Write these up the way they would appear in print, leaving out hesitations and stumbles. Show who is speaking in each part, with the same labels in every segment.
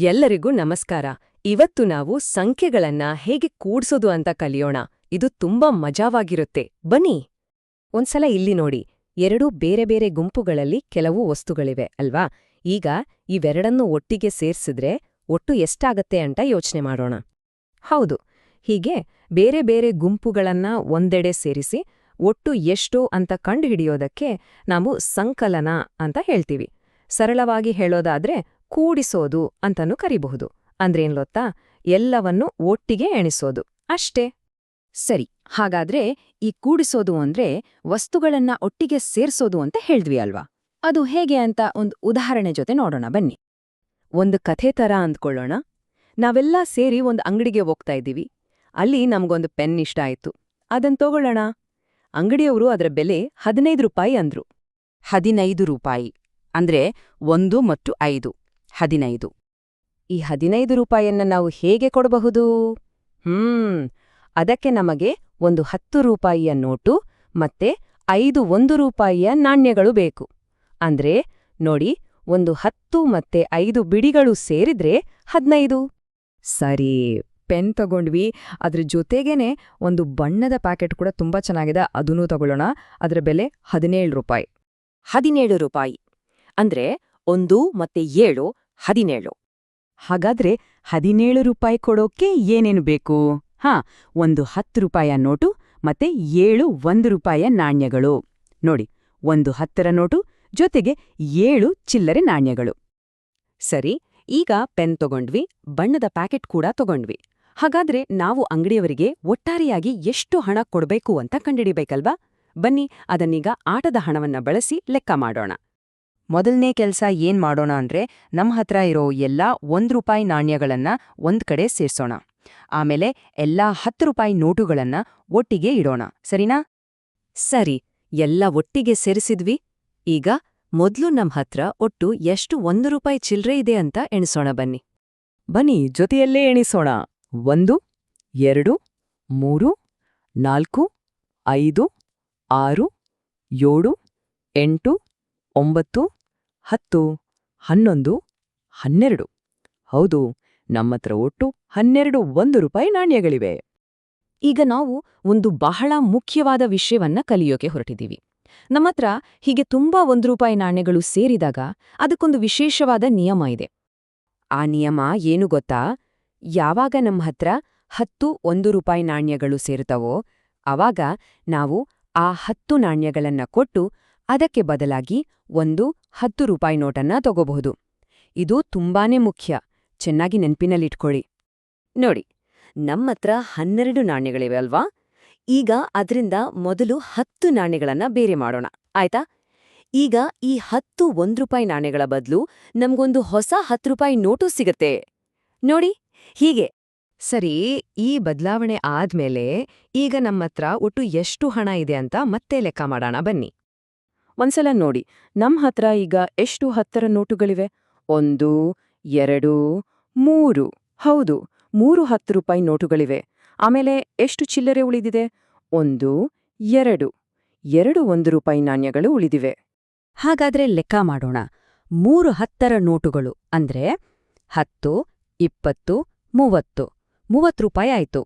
Speaker 1: ಎಲ್ಲರಿಗೂ ನಮಸ್ಕಾರ. ಇವತ್ತು ನಾವು ಸಂಖ್ಯೆಗಳನ್ನ ಹೇಗೆ ಕೂಡ್ಸೋದು ಅಂತ ಕಲಿಯೋಣ. ಇದು ತುಂಬಾ ಮಜಾವಾಗಿರುತ್ತೆ. ಬನ್ನಿ. ಒಂದ್ಸಲ ಇಲ್ಲಿ ನೋಡಿ, ಎರಡೂ ಬೇರೆ ಬೇರೆ ಗುಂಪುಗಳಲ್ಲಿ ಕೆಲವು ವಸ್ತುಗಳಿವೆ ಅಲ್ವಾ? ಈಗ ಇವೆರಡನ್ನೂ ಒಟ್ಟಿಗೆ ಸೇರ್ಸಿದ್ರೆ ಒಟ್ಟು ಎಷ್ಟಾಗತ್ತೆ ಅಂತ ಯೋಚನೆ ಮಾಡೋಣ. ಹೌದು, ಹೀಗೆ ಬೇರೆ ಬೇರೆ ಗುಂಪುಗಳನ್ನ ಒಂದೆಡೆ ಸೇರಿಸಿ ಒಟ್ಟು ಎಷ್ಟು ಅಂತ ಕಂಡುಹಿಡಿಯೋದಕ್ಕೆ ನಾವು ಸಂಕಲನ ಅಂತ ಹೇಳ್ತೀವಿ. ಸರಳವಾಗಿ ಹೇಳೋದಾದ್ರೆ ಕೂಡಿಸೋದು ಅಂತನೂ ಕರಿಬಹುದು. ಅಂದ್ರೇನ್ ಗೊತ್ತಾ? ಎಲ್ಲವನ್ನೂ ಒಟ್ಟಿಗೆ ಎಣಿಸೋದು ಅಷ್ಟೇ. ಸರಿ, ಹಾಗಾದ್ರೆ ಈ ಕೂಡಿಸೋದು ಅಂದ್ರೆ ವಸ್ತುಗಳನ್ನ ಒಟ್ಟಿಗೆ ಸೇರ್ಸೋದು ಅಂತ ಹೇಳಿದ್ವಿ ಅಲ್ವಾ? ಅದು ಹೇಗೆ ಅಂತ ಒಂದು ಉದಾಹರಣೆ ಜೊತೆ ನೋಡೋಣ ಬನ್ನಿ. ಒಂದು ಕಥೆ ತರ ಅಂದ್ಕೊಳ್ಳೋಣ. ನಾವೆಲ್ಲ ಸೇರಿ ಒಂದು ಅಂಗಡಿಗೆ ಹೋಗ್ತಾ ಇದ್ದೀವಿ. ಅಲ್ಲಿ ನಮ್ಗೊಂದು ಪೆನ್ ಇಷ್ಟ ಆಯ್ತು. ಅದನ್ ತಗೊಳ್ಳೋಣ. ಅಂಗಡಿಯವರು ಅದರ ಬೆಲೆ 15 ರೂಪಾಯಿ ಅಂದ್ರು.
Speaker 2: 15 ರೂಪಾಯಿ ಅಂದ್ರೆ 1 ಮತ್ತು 5 15.
Speaker 1: ಈ 15 ರೂಪಾಯಿಯನ್ನ ನಾವು ಹೇಗೆ ಕೊಡಬಹುದು? ಅದಕ್ಕೆ ನಮಗೆ ಒಂದು 10 ರೂಪಾಯಿಯ ನೋಟು ಮತ್ತೆ 5 1 ರೂಪಾಯಿಯ ನಾಣ್ಯಗಳು ಬೇಕು. ಅಂದ್ರೆ ನೋಡಿ, ಒಂದು 10 ಮತ್ತೆ 5 ಬಿಡಿಗಳು ಸೇರಿದ್ರೆ 15.
Speaker 3: ಸರಿ, ಪೆನ್ ತಗೊಂಡ್ವಿ. ಅದ್ರ ಜೊತೆಗೇನೆ ಒಂದು ಬಣ್ಣದ ಪ್ಯಾಕೆಟ್ ಕೂಡ ತುಂಬಾ ಚೆನ್ನಾಗಿದೆ, ಅದನ್ನೂ ತಗೊಳ್ಳೋಣ. ಅದರ ಬೆಲೆ 17 ರೂಪಾಯಿ.
Speaker 2: 17 ರೂಪಾಯಿ ಅಂದ್ರೆ 1 ಮತ್ತೆ 7 17.
Speaker 3: ಹಾಗಾದ್ರೆ 17 ರೂಪಾಯಿ ಕೊಡೋಕೆ ಏನೇನು ಬೇಕು? ಒಂದು 10 ರೂಪಾಯಿಯ ನೋಟು ಮತ್ತೆ 7 1 ರೂಪಾಯಿಯ ನಾಣ್ಯಗಳು. ನೋಡಿ, ಒಂದು 10ರ ನೋಟು ಜೊತೆಗೆ 7 ಚಿಲ್ಲರೆ ನಾಣ್ಯಗಳು.
Speaker 1: ಸರಿ, ಈಗ ಪೆನ್ ತಗೊಂಡ್ವಿ, ಬಣ್ಣದ ಪ್ಯಾಕೆಟ್ ಕೂಡ ತಗೊಂಡ್ವಿ. ಹಾಗಾದ್ರೆ ನಾವು ಅಂಗಡಿಯವರಿಗೆ ಒಟ್ಟಾರೆಯಾಗಿ ಎಷ್ಟು ಹಣ ಕೊಡ್ಬೇಕು ಅಂತ ಕಂಡಿಡಿಬೇಕಲ್ವಾ? ಬನ್ನಿ, ಅದನ್ನೀಗ ಆಟದ ಹಣವನ್ನ ಬಳಸಿ ಲೆಕ್ಕ ಮಾಡೋಣ. ಮೊದಲನೇ ಕೆಲ್ಸ ಏನ್ ಮಾಡೋಣ ಅಂದ್ರೆ, ನಮ್ಮ ಹತ್ರ ಇರೋ ಎಲ್ಲಾ 1 ರೂಪಾಯಿ ನಾಣ್ಯಗಳನ್ನ ಒಂದ್ ಕಡೆ ಸೇರ್ಸೋಣ. ಆಮೇಲೆ ಎಲ್ಲಾ 10 ರೂಪಾಯಿ ನೋಟುಗಳನ್ನ ಒಟ್ಟಿಗೆ ಇಡೋಣ. ಸರಿನಾ? ಸರಿ, ಎಲ್ಲ ಒಟ್ಟಿಗೆ ಸೇರಿಸಿದ್ವಿ. ಈಗ ಮೊದ್ಲು ನಮ್ ಹತ್ರ ಒಟ್ಟು ಎಷ್ಟು 1 ರೂಪಾಯಿ ಚಿಲ್ರೆ ಇದೆ ಅಂತ ಎಣಿಸೋಣ ಬನ್ನಿ.
Speaker 3: ಬನ್ನಿ, ಜೊತೆಯಲ್ಲೇ ಎಣಿಸೋಣ. 1 2 3 4 5 6 7 8 9 10 11 12. ಹೌದು, ನಮ್ಮತ್ರ ಒಟ್ಟು 12 1 ರೂಪಾಯಿ ನಾಣ್ಯಗಳಿವೆ.
Speaker 1: ಈಗ ನಾವು ಒಂದು ಬಹಳ ಮುಖ್ಯವಾದ ವಿಷಯವನ್ನ ಕಲಿಯೋಕೆ ಹೊರಟಿದ್ದೀವಿ. ನಮ್ಮತ್ರ ಹೀಗೆ ತುಂಬಾ 1 ರೂಪಾಯಿ ನಾಣ್ಯಗಳು ಸೇರಿದಾಗ ಅದಕ್ಕೊಂದು ವಿಶೇಷವಾದ ನಿಯಮ ಇದೆ. ಆ ನಿಯಮ ಏನು ಗೊತ್ತಾ? ಯಾವಾಗ ನಮ್ಮ ಹತ್ರ 10 1 ರೂಪಾಯಿ ನಾಣ್ಯಗಳು ಸೇರುತ್ತವೋ ಆವಾಗ ನಾವು ಆ 10 ನಾಣ್ಯಗಳನ್ನ ಕೊಟ್ಟು ಅದಕ್ಕೆ ಬದಲಾಗಿ ಒಂದು 10 ರೂಪಾಯಿ ನೋಟನ್ನ ತಗೋಬಹುದು. ಇದು ತುಂಬಾನೇ ಮುಖ್ಯ. ಚೆನ್ನಾಗಿ ನೆನ್ಪಿನಲ್ಲಿಟ್ಕೊಳ್ಳಿ. ನೋಡಿ, ನಮ್ಮತ್ರ 12 ನಾಣ್ಯಗಳಿವೆ ಅಲ್ವಾ? ಈಗ ಅದರಿಂದ ಮೊದಲು 10 ನಾಣ್ಯಗಳನ್ನ ಬೇರೆ ಮಾಡೋಣ, ಆಯ್ತಾ? ಈಗ ಈ 10 1 ರೂಪಾಯಿ ನಾಣ್ಯಗಳ ಬದಲು ನಮ್ಗೊಂದು ಹೊಸ 10 ರೂಪಾಯಿ ನೋಟು ಸಿಗತ್ತೆ. ನೋಡಿ, ಹೀಗೆ. ಸರಿ, ಈ ಬದಲಾವಣೆ ಆದ್ಮೇಲೆ ಈಗ ನಮ್ಮತ್ರ ಒಟ್ಟು ಎಷ್ಟು ಹಣ ಇದೆ ಅಂತ ಮತ್ತೆ ಲೆಕ್ಕ ಮಾಡೋಣ ಬನ್ನಿ. ಒಂದ್ಸಲ ನೋಡಿ, ನಮ್ ಹತ್ರ ಈಗ ಎಷ್ಟು 10ರ ನೋಟುಗಳಿವೆ? 1 2 3. ಹೌದು, 3 10 ರೂಪಾಯಿ ನೋಟುಗಳಿವೆ. ಆಮೇಲೆ ಎಷ್ಟು ಚಿಲ್ಲರೆ ಉಳಿದಿದೆ? 1 2 2 1 ರೂಪಾಯಿ ನಾಣ್ಯಗಳು ಉಳಿದಿವೆ.
Speaker 2: ಹಾಗಾದ್ರೆ ಲೆಕ್ಕ ಮಾಡೋಣ. 3 10ರ ನೋಟುಗಳು ಅಂದ್ರೆ 10 20 30 30 ರೂಪಾಯಿ ಆಯ್ತು.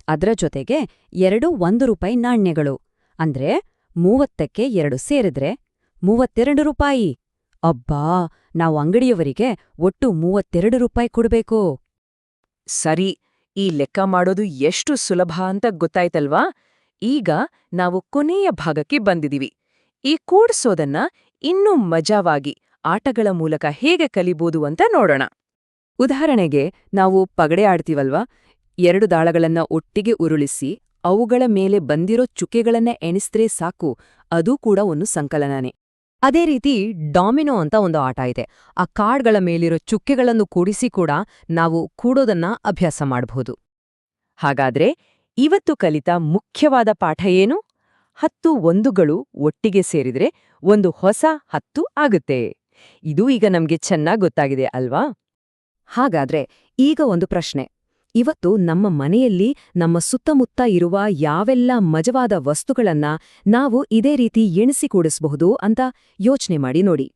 Speaker 2: ಅದ್ರ ಜೊತೆಗೆ 2 1 ರೂಪಾಯಿ ನಾಣ್ಯಗಳು ಅಂದ್ರೆ 30ಕ್ಕೆ 2 ಸೇರಿದ್ರೆ 32 ರೂಪಾಯಿ. ಅಬ್ಬಾ, ನಾವು ಅಂಗಡಿಯವರಿಗೆ ಒಟ್ಟು 32 ರೂಪಾಯಿ ಕೊಡ್ಬೇಕು.
Speaker 1: ಸರಿ, ಈ ಲೆಕ್ಕ ಮಾಡೋದು ಎಷ್ಟು ಸುಲಭ ಅಂತ ಗೊತ್ತಾಯ್ತಲ್ವಾ? ಈಗ ನಾವು ಕೊನೆಯ ಭಾಗಕ್ಕೆ ಬಂದಿದೀವಿ. ಈ ಕೂಡ್ಸೋದನ್ನ ಇನ್ನೂ ಮಜಾವಾಗಿ ಆಟಗಳ ಮೂಲಕ ಹೇಗೆ ಕಲಿಬೋದು ಅಂತ ನೋಡೋಣ. ಉದಾಹರಣೆಗೆ, ನಾವು ಪಗಡೆ ಆಡ್ತೀವಲ್ವಾ? 2 ದಾಳಗಳನ್ನ ಒಟ್ಟಿಗೆ ಉರುಳಿಸಿ ಅವುಗಳ ಮೇಲೆ ಬಂದಿರೋ ಚುಕ್ಕೆಗಳನ್ನ ಎಣಿಸಿದ್ರೆ ಸಾಕು. ಅದೂ ಕೂಡ ಒಂದು ಸಂಕಲನನೇ. ಅದೇ ರೀತಿ ಡಾಮಿನೋ ಅಂತ ಒಂದು ಆಟ ಇದೆ. ಆ ಕಾರ್ಡ್ಗಳ ಮೇಲಿರೋ ಚುಕ್ಕೆಗಳನ್ನು ಕೂಡಿಸಿ ಕೂಡ ನಾವು ಕೂಡೋದನ್ನ ಅಭ್ಯಾಸ ಮಾಡಬಹುದು. ಹಾಗಾದ್ರೆ ಇವತ್ತು ಕಲಿತ ಮುಖ್ಯವಾದ ಪಾಠ ಏನು? 10 1ಗಳು ಒಟ್ಟಿಗೆ ಸೇರಿದ್ರೆ ಒಂದು ಹೊಸ 10 ಆಗುತ್ತೆ. ಇದು ಈಗ ನಮ್ಗೆ ಚೆನ್ನಾಗ್ ಗೊತ್ತಾಗಿದೆ ಅಲ್ವಾ? ಹಾಗಾದ್ರೆ ಈಗ ಒಂದು ಪ್ರಶ್ನೆ. ಇವತ್ತು ನಮ್ಮ ಮನೆಯಲ್ಲಿ ನಮ್ಮ ಸುತ್ತಮುತ್ತ ಇರುವ ಯಾವೆಲ್ಲ ಮಜವಾದ ವಸ್ತುಗಳನ್ನ ನಾವು ಇದೇ ರೀತಿ ಎಣಿಸಿ ಕೂಡಿಸಬಹುದು ಅಂತ ಯೋಚನೆ ಮಾಡಿ ನೋಡಿ.